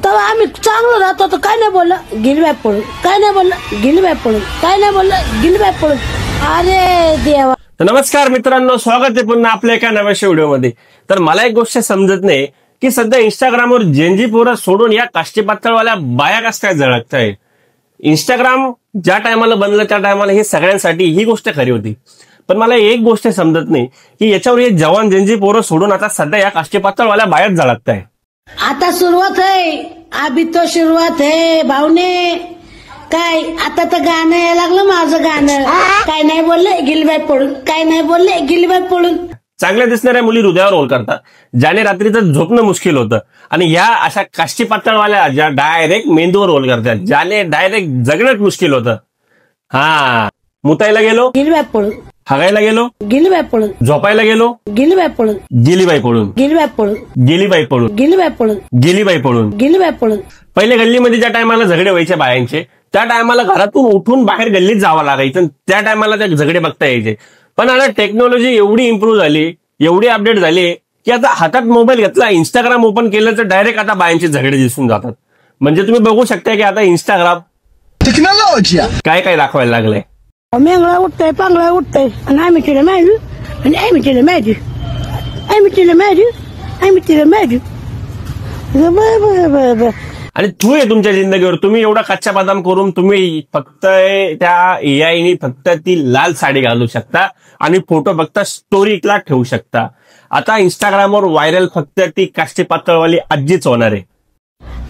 तेव्हा आम्ही चांगलं राहतो तर काय नाही बोललं गेली बाय पळून, काय नाही बोललं गेली बाय पळून, काय नाही बोललं गेली बाय पळून. अरे देवा. नमस्कार मित्रांनो, स्वागत आहे पुन्हा आपल्या एका नव्याशा व्हिडिओमध्ये. तर मला एक गोष्ट समजत नाही की सध्या इंस्टाग्रामवर जेनजी पोरं सोडून या काष्टी पातळवाल्या बाया कस काय झळकताय. इंस्टाग्राम ज्या टायमाला बनलं त्या टायमाला हे सगळ्यांसाठी ही गोष्ट खरी होती, पण मला एक गोष्ट समजत नाही की याच्यावर हे जवान जेनजी पोरं सोडून आता सध्या या काष्टी पातळवाल्या बायाच झळकताय. आता सुरुवात आहे, अभी तो सुरुवात आहे भावने. काय आता तर गाणं यायला लागलं माझं गाणं. काय नाही बोलले गिलबाई पडून, काय नाही बोलले गिलबाई पडून. चांगल्या दिसणाऱ्या मुली हृदयावर रोल करतात, ज्याने रात्रीचं झोपणं मुश्किल होतं, आणि या अशा काष्टी पातळवाल्या ज्या डायरेक्ट मेंदूवर रोल करतात, ज्याने डायरेक्ट जगणंच मुश्किल होतं. हा, मुतायला गेलो गिलबाई पडून, हागायला गेलो गिलबाई पडून, झोपायला गेलो गिलबाई पडून, गेलीबाई पळून, गिलबाई पडून, गेलीबाई पळून, गिलबाई पडून, गेलीबाई पळून, गिलबाई पडून. पहिले गल्लीमध्ये ज्या टायमाला झगडे व्हायचे बायांचे, त्या टायमाला घरातून उठून बाहेर गल्लीत जावं लागायचं, त्या टायमाला त्या झगडे बघता यायचे. पण आता टेक्नॉलॉजी एवढी इम्प्रूव्ह झाली, एवढी अपडेट झाली की आता हातात मोबाईल घेतला, इंस्टाग्राम ओपन केलं तर डायरेक्ट आता बायांचे झगडे दिसून जातात. म्हणजे तुम्ही बघू शकता की आता इंस्टाग्राम टेक्नॉलॉजी काय काय दाखवायला लागलंय. मेंगळा उठतंय, पांगळा उठतंय, आणि आम्ही तिला मॅजू, आणि आम्ही तिला मॅजू, आम्ही तिला मॅजू, आम्ही तिला मॅजू. आणि तू आहे तुमच्या जिंदगीवर, तुम्ही एवढा कच्चा बदाम करून तुम्ही फक्त त्या एआयनी फक्त ती लाल साडी घालू शकता आणि फोटो फक्त स्टोरीला ठेवू शकता. आता इंस्टाग्रामवर व्हायरल फक्त ती काष्टी पातळवाली आजीच होणार आहे.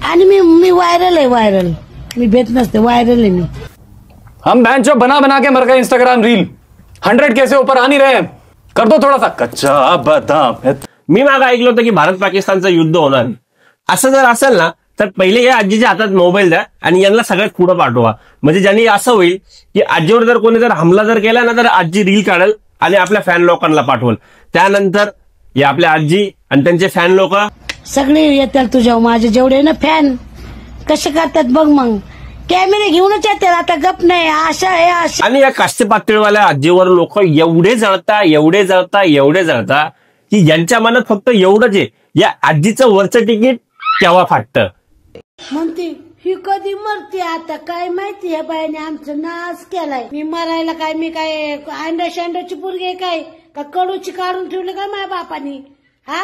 आणि मी व्हायरल आहे, व्हायरल. मी भेट नसते, व्हायरल आहे मी. हम बैंचो बना बना के मर गए इंस्टाग्राम रील 100 कैसे ऊपर आ नहीं रहे, कर दो थोड़ा सा कच्चा बदाम. मी मागं ऐकलं होतं की भारत पाकिस्तानचं युद्ध होणार. असं जर असेल ना तर पहिले या आजीच्या हातात मोबाईल द्या आणि यांना सगळ्यात पुढं पाठवा. म्हणजे ज्यांनी असं होईल की आजीवर जर कोणी जर हमला जर केला ना तर आजी रील काढेल आणि आपल्या फॅन लोकांना पाठवल. त्यानंतर या आपल्या आजी आणि त्यांचे फॅन लोक सगळे येतात तुझ्या, माझे जेवढे ना फॅन कसे करतात बघ. मग कॅमेरे घेऊनच येतात, आता गप नाही. आशा आहे आशा. आणि या काष्टी पातळीवाल्या आजीवर लोक एवढे जळता की यांच्या मनात फक्त एवढंच आहे, या आजीचं वरचं तिकीट केव्हा फाटतं. म्हणते ही कधी मरते आता काय माहिती. ह्या बाईने आमचं नाश केलाय. मी मरायला काय, मी काय अंडा शांडाची पोरगी काय का कडूची काढून ठेवले काय माझ्या बापानी. हा,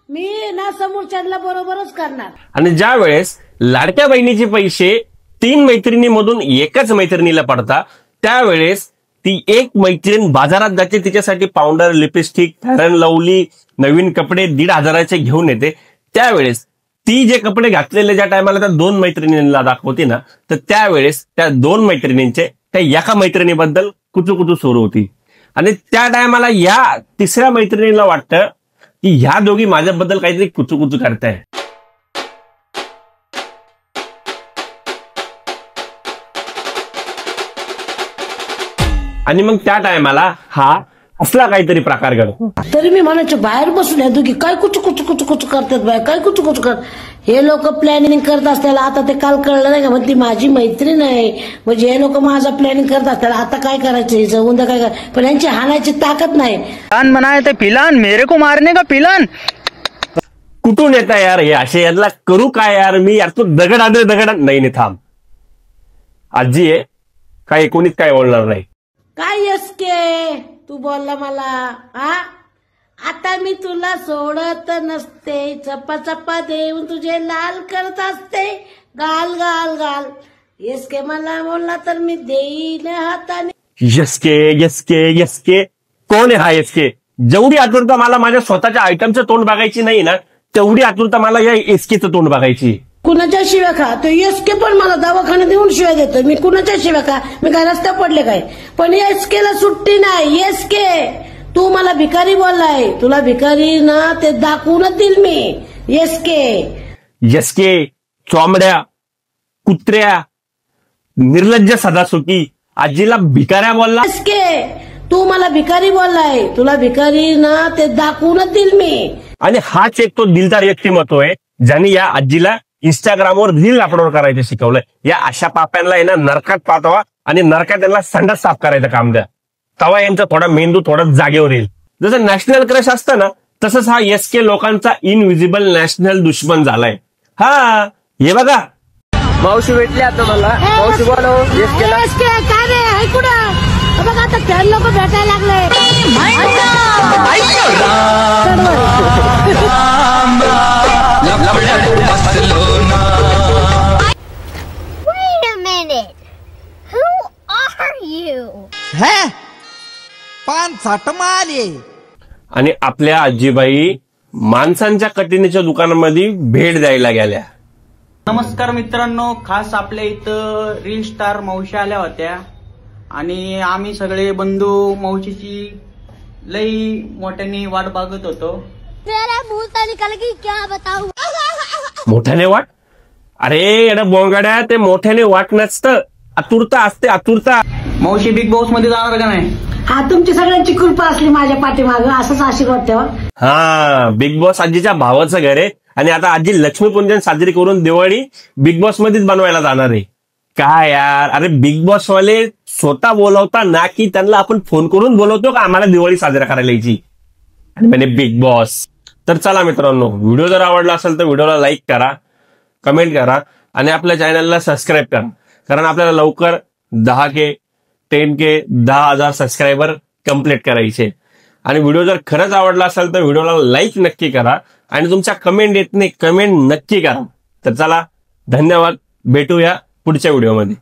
मी ना समोरच्याला बरोबरच करणार. आणि ज्या वेळेस लाडक्या बहिणीचे पैसे 3 मैत्रिणीमधून एकच मैत्रिणीला पडतात, त्यावेळेस ती एक मैत्रीण बाजारात जाते, तिच्यासाठी powder, lipstick, Fair and Lovely, नवीन कपडे 1,500 घेऊन येते. त्यावेळेस ती जे कपडे घातलेले ज्या टायमाला त्या 2 मैत्रिणींना दाखवते ना, तर त्यावेळेस त्या 2 मैत्रिणींचे त्या एका मैत्रिणीबद्दल कुचू सुरू होती. आणि त्या टायमाला या तिसऱ्या मैत्रिणीला वाटतं की ह्या दोघी माझ्याबद्दल काहीतरी कुचू करताय. आणि मग त्या टायमाला हा असला काहीतरी प्रकार घडतो. तरी मी म्हणायचं बाहेर बसून या दोघी काय कुचू करतात बाय, काय कुचू कर. हे लोक प्लॅनिंग करत असताना आता ते काल कळलं नाही का, म्हणते माझी मैत्रीण आहे, म्हणजे हे लोक माझा प्लॅनिंग करत असताना आता काय करायचं, उद्या काय करायचं. पण यांची हाणायची ताकद नाही. पिलान बनाए थे पिलान, मेरे को मारने का पिलान. कुठून येता यार हे असे, यातला करू काय यार मी, यार तू दगड नाही थांब. आजी आहे काय, कोणीच काय बोलणार नाही. काय यसके तू बोलला मला. हा, आता मी तुला सोडत नसते, चप्पा देऊन तुझे लाल करत असते, गाल गाल गाल. यसके मला बोलला तर मी देईन हाताने. यसके कोण आहे हा यसके. जेवढी आतुरता मला माझ्या स्वतःच्या आयटमचं तोंड बघायची नाही ना, तेवढी आतुरता मला या एसकेचं तोंड बघायची. कुणाच्या शिव्या खा, तो यसके पण मला दवाखान्यात देऊन शिव्या देतो. मी कुणाच्या शिव्या खा, मी काय रस्ता पडले काय. पण यसकेला सुट्टी नाही. यसके तू मला भिकारी बोललाय, तुला भिकारी ना ते दाखवूनच देईल मी. यसके चोंबड्या, कुत्र्या, निर्लज्ज सदासुकी आजीला भिकाऱ्या बोलला. यसके तू मला भिकारी बोललाय, तुला भिकारी ना ते दाखवूनच देईल मी. आणि हाच एक तो दिलदार व्यक्तिमत्व आहे ज्याने या आजीला इंस्टाग्रामवर रील अपलोड करायचं शिकवलंय. या अशा पाप्यांना आहे ना नरकात पाठवा आणि नरकात त्यांना संडास साफ करायचं काम द्या. तवा यांचा थोडा मेंदू थोडा जागेवर येईल. जसं नॅशनल क्रश असतं ना, तसंच हा एसके लोकांचा इनविजिबल नॅशनल दुश्मन झालाय. हा, हे बघा मावशी भेटली आता मला. मावशी बोलव. येस केला. काय रे आहे कुठं बघा आता त्या लोक भेटायला लागले. Wait a minute. Who are you? पान साठमाले. आणि आपल्या आजीबाई माणसांच्या कटिंगच्या दुकानामध्ये भेट द्यायला गेल्या. नमस्कार मित्रांनो, खास आपल्या इथं रील स्टार मावशी आल्या होत्या आणि आम्ही सगळे बंधू मावशीची लई मोठ्याने वाट बघत होतो. तेरा मुंह से निकल गई क्या बताऊं. मोठ्याने वाट? अरे एवढ्या बोंगाड्या, ते मोठ्याने वाट नसतं, आतुरता असते, आतुरता. मावशी बिग बॉस मध्ये जाणार का नाही? हा तुमची सगळ्यांची कृपा असली माझ्या पाठीमागं, असंच आशीर्वाद ठेवा. हा, बिग बॉस आजीच्या भावाचं घर आहे आणि आता आजी लक्ष्मीपूजन साजरी करून दिवाळी बिग बॉस मध्येच बनवायला जाणार आहे. काय यार, अरे बिग बॉस वाले स्वतः बोलवता ना, की त्यांना आपण फोन करून बोलवतो का आम्हाला दिवाळी साजरा करायला यायची, आणि म्हणजे बिग बॉस. तर चला मित्रांनो, व्हिडिओ जर आवडला असेल तर व्हिडिओला लाईक करा, कमेंट करा आणि आपल्या चॅनलला सबस्क्राईब करा, कारण आपल्याला लवकर 10K 10K 10,000 सबस्क्रायबर कंप्लीट करायचे. आणि व्हिडिओ जर खरंच आवडला असेल तर व्हिडिओला लाईक नक्की करा आणि तुमच्या कमेंट येत नाही, कमेंट नक्की करा. तर चला, धन्यवाद, भेटूया पुढच्या व्हिडिओमध्ये.